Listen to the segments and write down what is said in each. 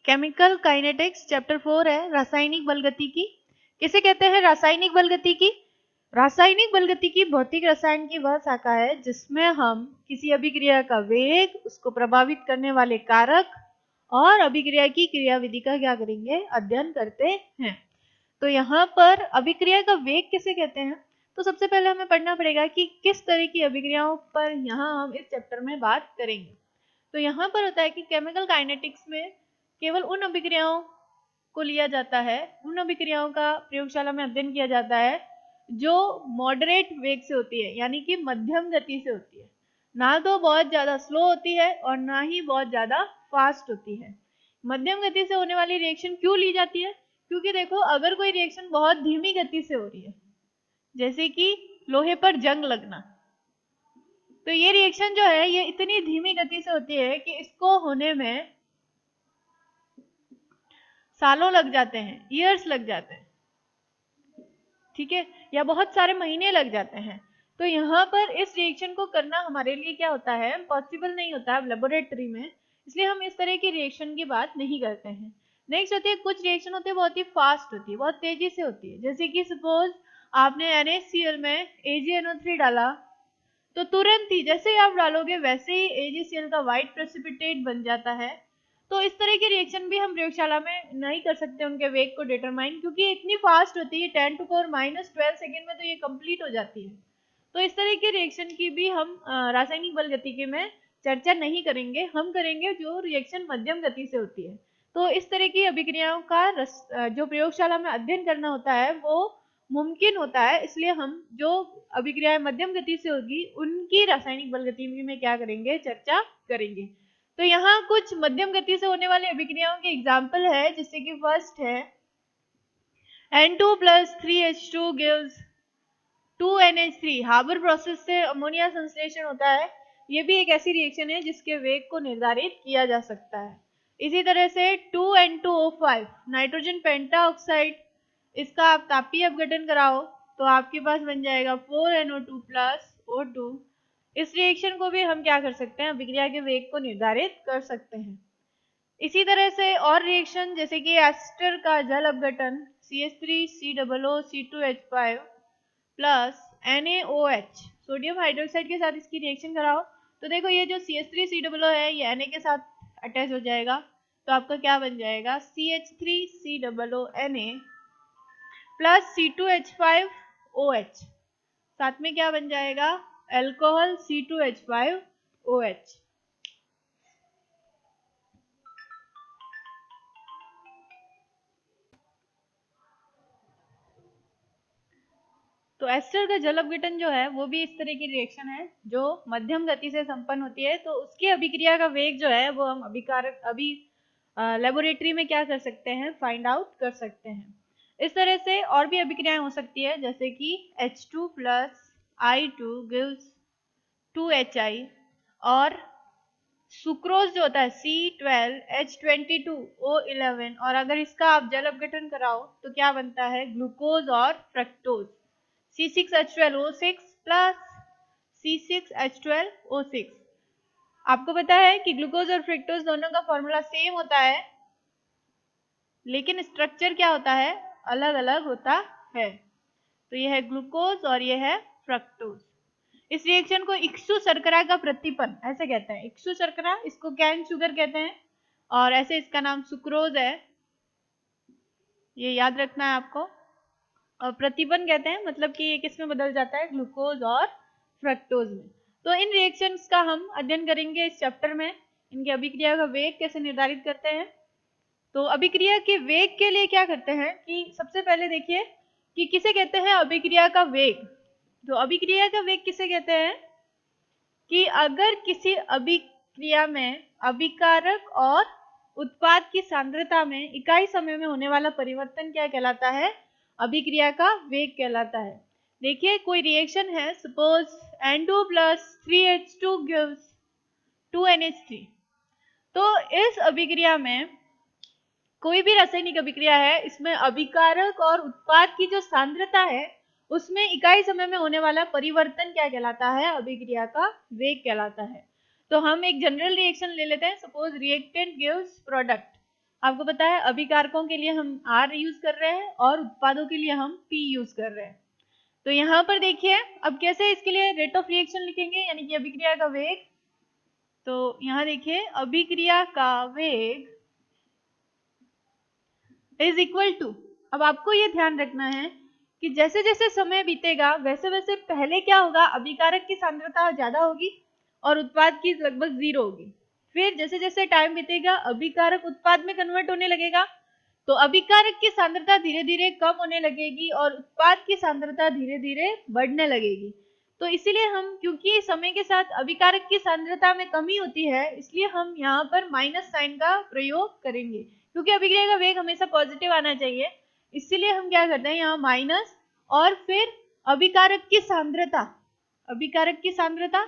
Chemical kinetics chapter 4 है, रासायनिक बलगति की। किसे कहते हैं रासायनिक बलगति की? रासायनिक बलगति की भौतिक रसायन की वह शाखा है जिसमें हम किसी अभिक्रिया का वेग, उसको प्रभावित करने वाले कारक और अभिक्रिया की क्रियाविधि का क्या करेंगे? अध्ययन करते हैं। तो यहाँ पर अभिक्रिया का वेग किसे कहते हैं? तो सबसे पहले हमें पढ़ना पड़ेगा कि किस तरह की अभिक्रियाओं पर यहाँ हम इस चैप्टर में बात करेंगे। तो यहाँ पर होता है कि केमिकल काइनेटिक्स में केवल उन अभिक्रियाओं को लिया जाता है, उन अभिक्रियाओं का प्रयोगशाला में अध्ययन किया जाता है जो मॉडरेट वेग से होती है, यानी कि मध्यम गति से होती है। ना तो बहुत ज्यादा स्लो होती है और ना ही बहुत ज्यादा फास्ट होती है। मध्यम गति से होने वाली रिएक्शन क्यों ली जाती है? क्योंकि देखो, अगर कोई रिएक्शन बहुत धीमी गति से हो रही है, जैसे कि लोहे पर जंग लगना, तो ये रिएक्शन जो है ये इतनी धीमी गति से होती है कि इसको होने में सालों लग जाते हैं, ईयर्स लग जाते हैं, ठीक है, या बहुत सारे महीने लग जाते हैं। तो यहाँ पर इस रिएक्शन को करना हमारे लिए क्या होता है? पॉसिबल नहीं होता है लेबोरेटरी में, इसलिए हम इस तरह की रिएक्शन की बात नहीं करते हैं। नेक्स्ट होती है, कुछ रिएक्शन होती है बहुत ही फास्ट होती है, बहुत तेजी से होती है। जैसे कि सपोज आपने NaCl में AgNO3 डाला, तो तुरंत ही जैसे ही आप डालोगे वैसे ही AgCl का व्हाइट प्रेसिपिटेट बन जाता है। तो इस तरह की रिएक्शन भी हम प्रयोगशाला में नहीं कर सकते उनके वेग को डिटरमाइन, क्योंकि इतनी फास्ट होती है, 10⁻⁻12 सेकेंड में तो ये कंप्लीट हो जाती है। तो इस तरह की रिएक्शन की भी हम रासायनिक बल गतिकी में चर्चा नहीं करेंगे, हम करेंगे जो रिएक्शन मध्यम गति से होती है। तो इस तरह की अभिक्रियाओं का जो प्रयोगशाला में अध्ययन करना होता है वो मुमकिन होता है, इसलिए हम जो अभिक्रियाएं मध्यम गति से होगी उनकी रासायनिक बल गतिकी में क्या करेंगे? चर्चा करेंगे। तो यहाँ कुछ मध्यम गति से होने वाली अभिक्रियाओं के एग्जाम्पल है, जिससे कि फर्स्ट है N2 + 3H2 gives 2NH3। हाबर process से अमोनिया संश्लेषण होता है। ये भी एक ऐसी रिएक्शन है जिसके वेग को निर्धारित किया जा सकता है। इसी तरह से 2N2O5 नाइट्रोजन पेंटाऑक्साइड, इसका आप तापीय अपघटन कराओ तो आपके पास बन जाएगा 4NO2 + O2। इस रिएक्शन को भी हम क्या कर सकते हैं? अभिक्रिया के वेग को निर्धारित कर सकते हैं। इसी तरह से और रिएक्शन जैसे कि एस्टर का जल अपघटन CH3COO C2H5 plus NaOH, sodium hydroxide के साथ इसकी रिएक्शन कराओ तो देखो ये जो CH3COO है ये Na के साथ अटैच हो जाएगा, तो आपका क्या बन जाएगा? CH3COONa प्लस C2H5OH, साथ में क्या बन जाएगा? Alcohol C2H5OH। तो एस्टर का जल अपघटन जो है वो भी इस तरह की रिएक्शन है जो मध्यम गति से संपन्न होती है। तो उसकी अभिक्रिया का वेग जो है वो हम अभी लेबोरेटरी में क्या कर सकते हैं? फाइंड आउट कर सकते हैं। इस तरह से और भी अभिक्रियाएं हो सकती है, जैसे कि H2 + I2 gives 2HI, और सुक्रोज जो होता है C12H22O11, और अगर इसका आप जल अपघटन कराओ तो क्या बनता है? ग्लूकोज और फ्रक्टोज C6H12O6 प्लस C6H12O6। आपको पता है कि ग्लूकोज और फ्रक्टोज दोनों का फॉर्मूला सेम होता है, लेकिन स्ट्रक्चर क्या होता है? अलग अलग होता है। तो यह है ग्लूकोज और यह है फ्रक्टोज। इस रिएक्शन को इक्सु शर्करा का प्रतिपन ऐसे कहते हैं। इक्सु शर्करा, इसको कैन शुगर कहते हैं, और ऐसे इसका नाम सुक्रोज है, ये याद रखना है आपको। और प्रतिपन कहते हैं, मतलब कि ये किसमें बदल जाता है? ग्लूकोज और फ्रक्टोज में। तो इन रिएक्शंस का हम अध्ययन करेंगे इस चैप्टर में। इनकी अभिक्रिया का वेग कैसे निर्धारित करते हैं। तो अभिक्रिया के वेग के लिए क्या करते हैं कि सबसे पहले देखिए कि किसे कहते हैं अभिक्रिया का वेग। तो अभिक्रिया का वेग किसे कहते हैं कि अगर किसी अभिक्रिया में अभिकारक और उत्पाद की सांद्रता में इकाई समय में होने वाला परिवर्तन क्या कहलाता है? अभिक्रिया का वेग कहलाता है। देखिए कोई रिएक्शन है, suppose N2 + 3H2 gives 2NH3। तो इस अभिक्रिया में कोई भी रासायनिक अभिक्रिया है, इसमें अभिकारक और उत्पाद की जो सांद्रता है उसमें इकाई समय में होने वाला परिवर्तन क्या कहलाता है? अभिक्रिया का वेग कहलाता है। तो हम एक जनरल रिएक्शन ले लेते हैं, सपोज रिएक्टेंट गिव्स प्रोडक्ट। आपको पता है अभिकारकों के लिए हम R यूज कर रहे हैं और उत्पादों के लिए हम P यूज कर रहे हैं। तो यहाँ पर देखिए अब कैसे इसके लिए रेट ऑफ रिएक्शन लिखेंगे, यानी कि अभिक्रिया का वेग। तो यहाँ देखिए अभिक्रिया का वेग इज इक्वल टू, अब आपको ये ध्यान रखना है कि जैसे जैसे समय बीतेगा वैसे वैसे पहले क्या होगा, अभिकारक की सांद्रता ज्यादा होगी और उत्पाद की लगभग 0 होगी। फिर जैसे जैसे टाइम बीतेगा अभिकारक उत्पाद में कन्वर्ट होने लगेगा, तो अभिकारक की सांद्रता धीरे धीरे कम होने लगेगी और उत्पाद की सांद्रता धीरे धीरे बढ़ने लगेगी। तो इसीलिए हम, क्योंकि समय के साथ अभिकारक की सांद्रता में कमी होती है, इसलिए हम यहाँ पर माइनस साइन का प्रयोग करेंगे, क्योंकि अभिक्रिया का वेग हमेशा पॉजिटिव आना चाहिए। इसीलिए हम क्या करते हैं यहाँ माइनस और फिर अभिकारक की सांद्रता, अभिकारक की सांद्रता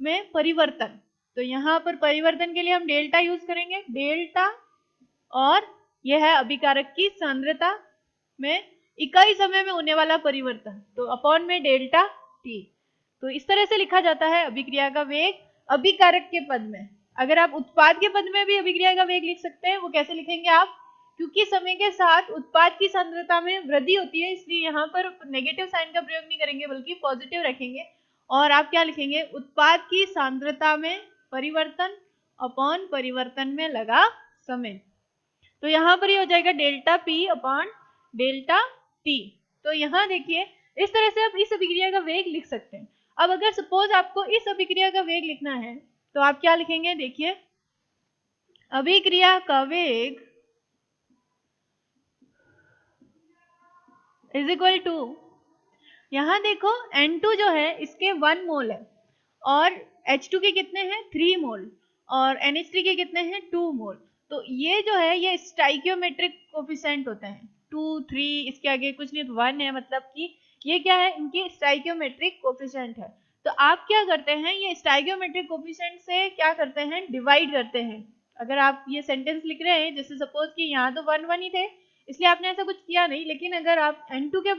में परिवर्तन। तो यहाँ पर परिवर्तन के लिए हम डेल्टा यूज करेंगे, डेल्टा, और यह है अभिकारक की सांद्रता में इकाई समय में होने वाला परिवर्तन, तो अपॉन में डेल्टा टी। तो इस तरह से लिखा जाता है अभिक्रिया का वेग अभिकारक के पद में। अगर आप उत्पाद के पद में भी अभिक्रिया का वेग लिख सकते हैं, वो कैसे लिखेंगे आप, क्योंकि समय के साथ उत्पाद की सांद्रता में वृद्धि होती है, इसलिए यहाँ पर नेगेटिव साइन का प्रयोग नहीं करेंगे बल्कि पॉजिटिव रखेंगे। और आप क्या लिखेंगे, उत्पाद की सांद्रता में परिवर्तन अपॉन परिवर्तन में लगा समय। तो यहाँ पर ये हो जाएगा delta P upon delta t. तो यहाँ देखिए इस तरह से आप इस अभिक्रिया का वेग लिख सकते हैं। अब अगर सपोज आपको इस अभिक्रिया का वेग लिखना है तो आप क्या लिखेंगे, देखिए अभिक्रिया का वेग इज इक्वल टू, यहाँ देखो N2 जो है इसके 1 मोल है और H2 के कितने हैं 3 मोल और NH3 के कितने हैं 2 मोल। तो ये जो है ये स्टाइकियोमेट्रिक कोफिशिएंट होते हैं, 2 3 इसके आगे कुछ नहीं, 1 है, मतलब कि ये क्या है, इनकी स्टाइकियोमेट्रिक कोफिशिएंट है। तो आप क्या करते हैं, ये स्टाइकियोमेट्रिक कोफिशिएंट से क्या करते हैं, डिवाइड करते हैं। अगर आप ये सेंटेंस लिख रहे हैं, जैसे सपोज कि यहाँ तो 1 1 ही थे इसलिए आपने ऐसा कुछ किया नहीं, लेकिन अगर आप N2 के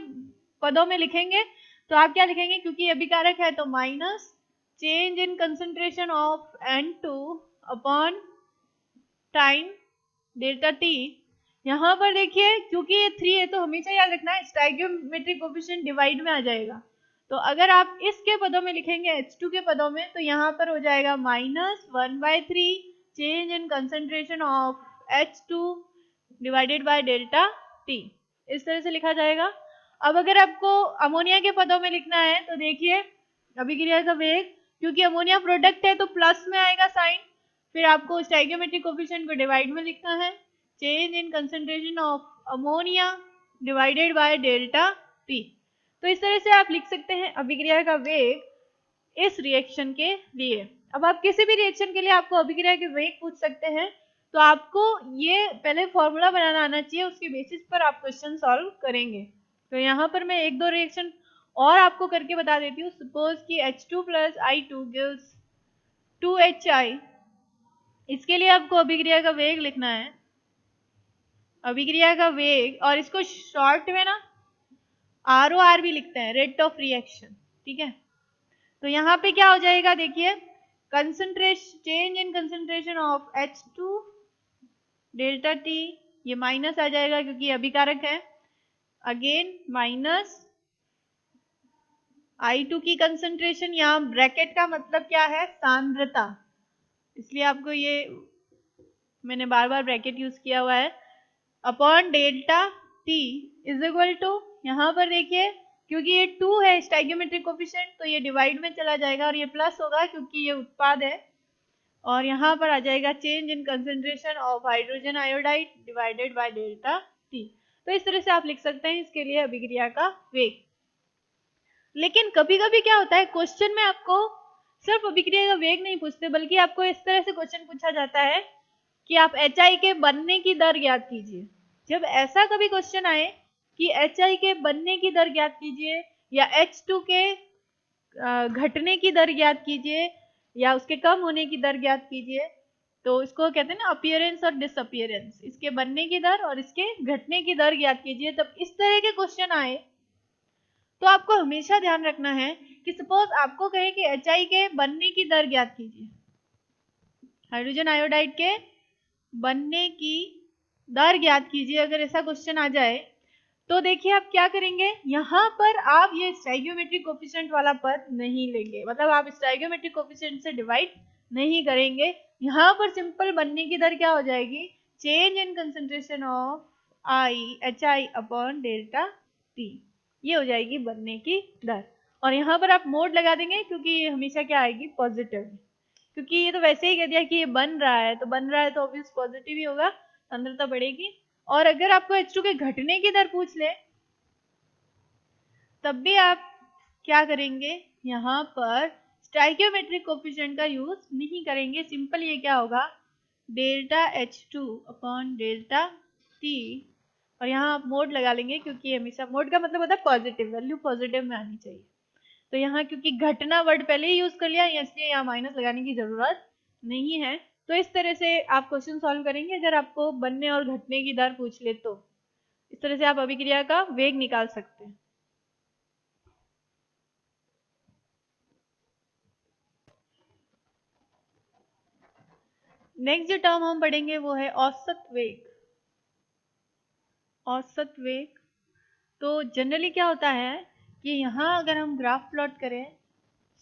पदों में लिखेंगे तो आप क्या लिखेंगे, क्योंकि अभिकारक है तो minus change in concentration of N2 upon time delta T. यहाँ पर देखिए क्योंकि ये 3 है तो हमेशा याद रखना है स्टाइकियोमेट्रिक कोफिशिएंट डिवाइड में आ जाएगा। तो अगर आप इसके पदों में लिखेंगे H2 के पदों में तो यहाँ पर हो जाएगा minus 1/3 change in concentration of H2 divided by delta T, इस तरह से लिखा जाएगा। अब अगर आपको अमोनिया के पदों में लिखना है तो देखिए अभिक्रिया का वेग, क्योंकि अमोनिया प्रोडक्ट है तो प्लस में आएगा साइन, फिर आपको स्टाइकियोमेट्रिक कोफिशिएंट को डिवाइड में लिखना है, change in concentration of ammonia divided by delta t. तो इस तरह से आप लिख सकते हैं अभिक्रिया का वेग इस रिएक्शन के लिए। अब आप किसी भी रिएक्शन के लिए आपको अभिक्रिया के वेग पूछ सकते हैं, तो आपको ये पहले फॉर्मूला बनाना आना चाहिए, उसके बेसिस पर आप क्वेश्चन सॉल्व करेंगे। तो यहाँ पर मैं एक दो रिएक्शन और आपको करके बता देती हूँ। सपोज कि H2 plus I2 gives 2HI, इसके लिए आपको अभिक्रिया का वेग लिखना है, अभिक्रिया का वेग, और इसको शॉर्ट में ना ROR भी लिखते हैं, रेट ऑफ रिएक्शन, ठीक है। तो यहाँ पे क्या हो जाएगा, देखिए concentration, change in concentration of H2 delta T, ये माइनस आ जाएगा क्योंकि अभिकारक है, अगेन माइनस I2 की कंसंट्रेशन, यहाँ ब्रैकेट का मतलब क्या है, सांद्रता, इसलिए आपको ये मैंने बार बार ब्रैकेट यूज किया हुआ है, upon delta t is equal to, यहाँ पर देखिए क्योंकि ये 2 है स्टाइकियोमेट्रिक कोफिशिएंट तो ये डिवाइड में चला जाएगा और ये प्लस होगा क्योंकि ये उत्पाद है, और यहाँ पर आ जाएगा change in concentration of hydrogen iodide divided by delta t. तो इस तरह से आप लिख सकते हैं इसके लिए अभिक्रिया का वेग। लेकिन कभी कभी क्या होता है, क्वेश्चन में आपको सिर्फ अभिक्रिया का वेग नहीं पूछते बल्कि आपको इस तरह से क्वेश्चन पूछा जाता है कि आप HI के बनने की दर ज्ञात कीजिए। जब ऐसा कभी क्वेश्चन आए कि HI के बनने की दर ज्ञात कीजिए या H2 के घटने की दर ज्ञात कीजिए या उसके कम होने की दर ज्ञात कीजिए, तो इसको कहते हैं ना अपीयरेंस और डिसअपीयरेंस, इसके बनने की दर और इसके घटने की दर ज्ञात कीजिए। तब इस तरह के क्वेश्चन आए तो आपको हमेशा ध्यान रखना है कि सपोज आपको कहे कि HI के बनने की दर ज्ञात कीजिए, हाइड्रोजन आयोडाइड के बनने की दर ज्ञात कीजिए, अगर ऐसा क्वेश्चन आ जाए तो देखिए आप क्या करेंगे, यहाँ पर आप ये स्टाइकियोमेट्रिक कोफिशिएंट वाला पद नहीं लेंगे, मतलब आप स्टाइकियोमेट्रिक कोफिशिएंट से डिवाइड नहीं करेंगे। यहाँ पर सिंपल बनने की दर क्या हो जाएगी, change in concentration of HI upon delta T, ये हो जाएगी बनने की दर। और यहाँ पर आप मोड लगा देंगे क्योंकि ये हमेशा क्या आएगी, पॉजिटिव, क्योंकि ये तो वैसे ही कह दिया कि ये बन रहा है, तो बन रहा है तो ऑब्वियस पॉजिटिव ही होगा, सांद्रता बढ़ेगी। और अगर आपको H2 के घटने की दर पूछ ले तब भी आप क्या करेंगे, यहाँ पर स्टाइकियोमेट्रिक कोफिशिएंट का यूज नहीं करेंगे, सिंपल ये क्या होगा, delta H2 upon delta T, और यहाँ आप मोड लगा लेंगे क्योंकि हमेशा मोड का मतलब होता है पॉजिटिव, वैल्यू पॉजिटिव में आनी चाहिए। तो यहाँ क्योंकि घटना वर्ड पहले ही यूज कर लिया, इसलिए यहाँ माइनस लगाने की जरूरत नहीं है। तो इस तरह से आप क्वेश्चन सॉल्व करेंगे अगर आपको बनने और घटने की दर पूछ ले तो। इस तरह से आप अभिक्रिया का वेग निकाल सकते हैं। नेक्स्ट जो टर्म हम पढ़ेंगे वो है औसत वेग। औसत वेग, तो जनरली क्या होता है कि यहाँ अगर हम ग्राफ प्लॉट करें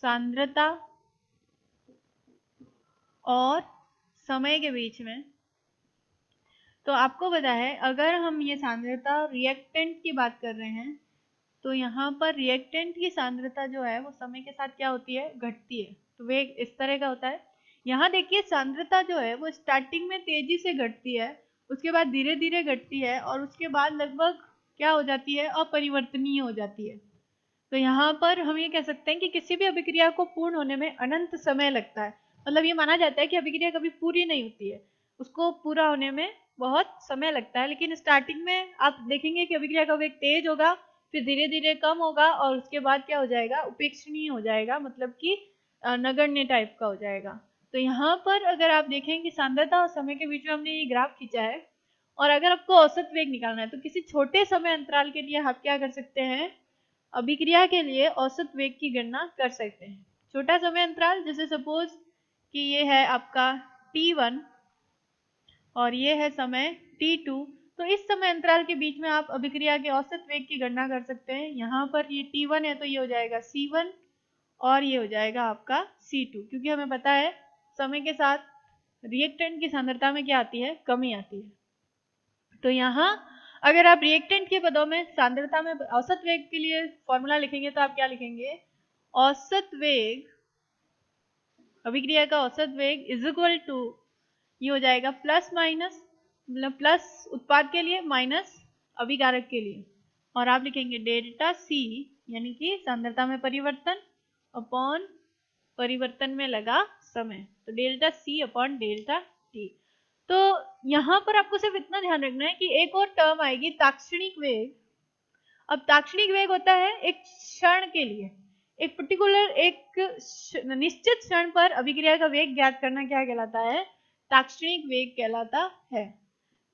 सांद्रता और समय के बीच में, तो आपको पता है अगर हम ये सांद्रता रिएक्टेंट की बात कर रहे हैं तो यहाँ पर रिएक्टेंट की सांद्रता जो है वो समय के साथ क्या होती है, घटती है। तो वेग इस तरह का होता है। यहाँ देखिए सांद्रता जो है वो स्टार्टिंग में तेजी से घटती है, उसके बाद धीरे धीरे घटती है और उसके बाद लगभग क्या हो जाती है, अपरिवर्तनीय हो जाती है। तो यहाँ पर हम ये कह सकते हैं कि किसी भी अभिक्रिया को पूर्ण होने में अनंत समय लगता है, मतलब ये माना जाता है कि अभिक्रिया कभी पूरी नहीं होती है, उसको पूरा होने में बहुत समय लगता है। लेकिन स्टार्टिंग में आप देखेंगे कि अभिक्रिया का वेग तेज होगा, फिर धीरे धीरे कम होगा और उसके बाद क्या हो जाएगा, उपेक्षणीय हो जाएगा, मतलब कि नगण्य टाइप का हो जाएगा। तो यहाँ पर अगर आप देखें कि सांद्रता और समय के बीच में हमने ये ग्राफ खींचा है, और अगर आपको औसत वेग निकालना है तो किसी छोटे समय अंतराल के लिए आप क्या कर सकते हैं, अभिक्रिया के लिए औसत वेग की गणना कर सकते हैं। छोटा समय अंतराल जैसे सपोज कि ये है आपका t1 और ये है समय t2, तो इस समय अंतराल के बीच में आप अभिक्रिया के औसत वेग की गणना कर सकते हैं। यहाँ पर ये t1 है तो ये हो जाएगा c1 और ये हो जाएगा आपका c2, क्योंकि हमें पता है समय के साथ रिएक्टेंट की सांद्रता में क्या आती है, कमी आती है। तो यहाँ अगर आप रिएक्टेंट के पदों में सांद्रता में औसत वेग के लिए फॉर्मूला लिखेंगे तो आप क्या लिखेंगे, औसत वेग, अभिक्रिया का औसत वेग इज इक्वल टू, ये हो जाएगा प्लस माइनस, मतलब प्लस उत्पाद के लिए माइनस अभिकारक के लिए, और आप लिखेंगे डेल्टा सी यानी कि सांद्रता में परिवर्तन अपॉन परिवर्तन में लगा समय, तो delta c upon delta t. तो यहाँ पर आपको सिर्फ इतना ध्यान रखना है कि एक और टर्म आएगी ताक्षणिक वेग। अब ताक्षणिक वेग होता है एक क्षण के लिए, एक पर्टिकुलर एक निश्चित क्षण पर अभिक्रिया का वेग ज्ञात करना क्या कहलाता है, ताक्षणिक वेग कहलाता है।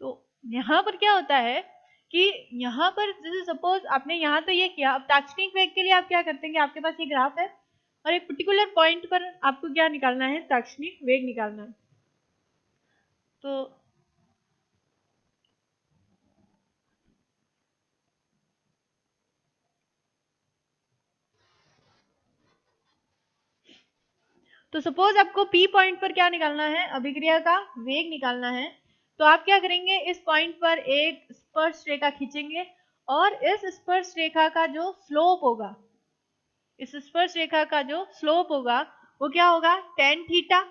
तो यहाँ पर क्या होता है कि यहाँ पर जैसे सपोज आपने यहाँ तो ये किया, अब ताक्षणिक वेग के लिए आप क्या करते हैं कि आपके पास ये ग्राफ है और एक पर्टिकुलर पॉइंट पर आपको क्या निकालना है, ताक्षणिक वेग निकालना है। तो सपोज आपको P पॉइंट पर क्या निकालना है, अभिक्रिया का वेग निकालना है, तो आप क्या करेंगे, इस पॉइंट पर एक स्पर्श रेखा खींचेंगे और इस स्पर्श रेखा का जो स्लोप होगा, इस स्पर्श रेखा का जो स्लोप होगा वो क्या होगा, tan थीटा,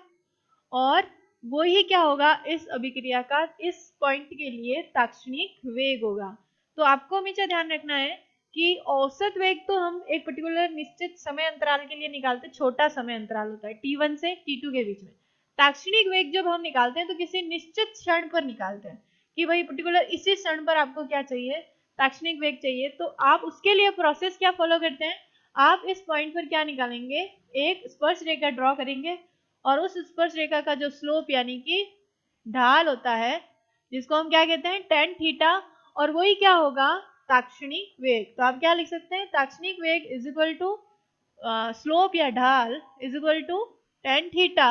और वो ही क्या होगा, इस अभिक्रिया का इस पॉइंट के लिए ताक्षणिक वेग होगा। तो आपको हमेशा ध्यान रखना है कि औसत वेग तो हम एक पर्टिकुलर निश्चित समय अंतराल के लिए निकालते, छोटा समय अंतराल होता है t1 से t2 के बीच में। ताक्षणिक वेग जब हम निकालते हैं तो किसी निश्चित क्षण पर निकालते हैं कि भाई पर्टिकुलर इसी क्षण पर आपको क्या चाहिए, ताक्षणिक वेग चाहिए। तो आप उसके लिए प्रोसेस क्या फॉलो करते हैं, आप इस पॉइंट पर क्या निकालेंगे, एक स्पर्श रेखा ड्रॉ करेंगे और उस स्पर्श रेखा का जो स्लोप यानी कि ढाल होता है, जिसको हम क्या कहते हैं, tan थीटा, और वही क्या होगा, ताक्षणिक वेग। तो आप क्या लिख सकते हैं, ताक्षणिक वेग इज इक्वल टू स्लोप या ढाल is equal to tan theta,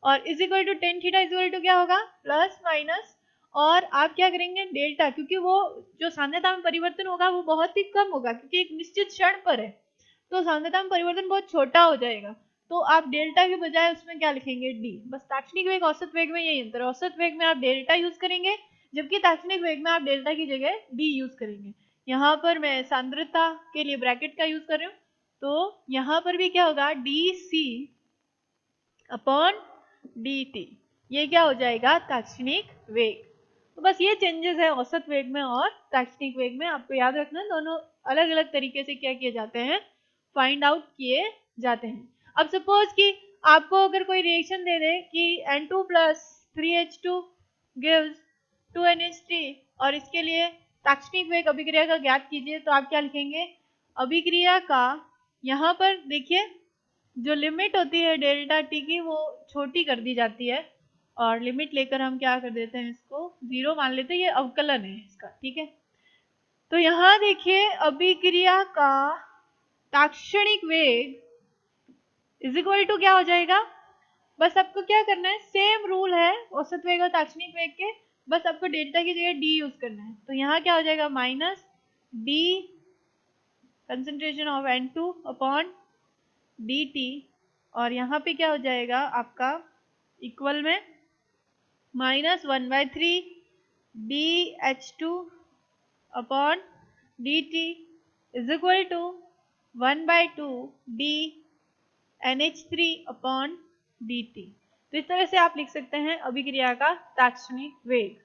और is equal to tan theta is equal to क्या होगा, प्लस माइनस, और आप क्या करेंगे डेल्टा, क्योंकि वो जो सांद्रता में परिवर्तन होगा वो बहुत ही कम होगा क्योंकि एक निश्चित क्षण पर है, तो सांद्रता में परिवर्तन बहुत छोटा हो जाएगा, तो आप डेल्टा के बजाय उसमें क्या लिखेंगे डी। बस ताक्षणिक वेग औसत वेग में यही अंतर है, औसत वेग में आप डेल्टा यूज करेंगे जबकि ताक्षणिक वेग में आप डेल्टा की जगह डी यूज करेंगे। यहाँ पर मैं सांद्रता के लिए ब्रैकेट का यूज कर रही हूँ, तो यहाँ पर भी क्या होगा d c upon d t, ये क्या हो जाएगा ताक्षणिक वेग। तो बस ये चेंजेस है औसत वेग में और ताक्षणिक वेग में, आपको याद रखना दोनों अलग अलग तरीके से क्या किए जाते हैं, फाइंड आउट किए जाते हैं। अब सपोज कि आपको अगर कोई रिएक्शन दे दे कि N2 plus 3H2 gives 2NH3 और इसके लिए ताक्षणिक वेग अभिक्रिया का ज्ञात कीजिए, तो आप क्या लिखेंगे, अभिक्रिया का यहाँ पर देखिए जो लिमिट होती है डेल्टा टी की वो छोटी कर दी जाती है और लिमिट लेकर हम क्या कर देते हैं, इसको 0 मान लेते हैं, ये अवकलन है इसका, ठीक है। तो यहाँ देखिए अभिक्रिया का ताक्षणिक वेग इज इक्वल टू क्या हो जाएगा, बस आपको क्या करना है, सेम रूल है औसत वेग और ताक्षणिक वेग के, बस आपको डेल्टा की जगह डी यूज करना है। तो यहाँ क्या हो जाएगा minus d concentration of N2 upon d t, और यहाँ पे क्या हो जाएगा आपका इक्वल में minus 1/3 DH2 upon d t is equal to 1/2 DNH3 upon dt। तो इस तरह से आप लिख सकते हैं अभिक्रिया का ताक्षणिक वेग।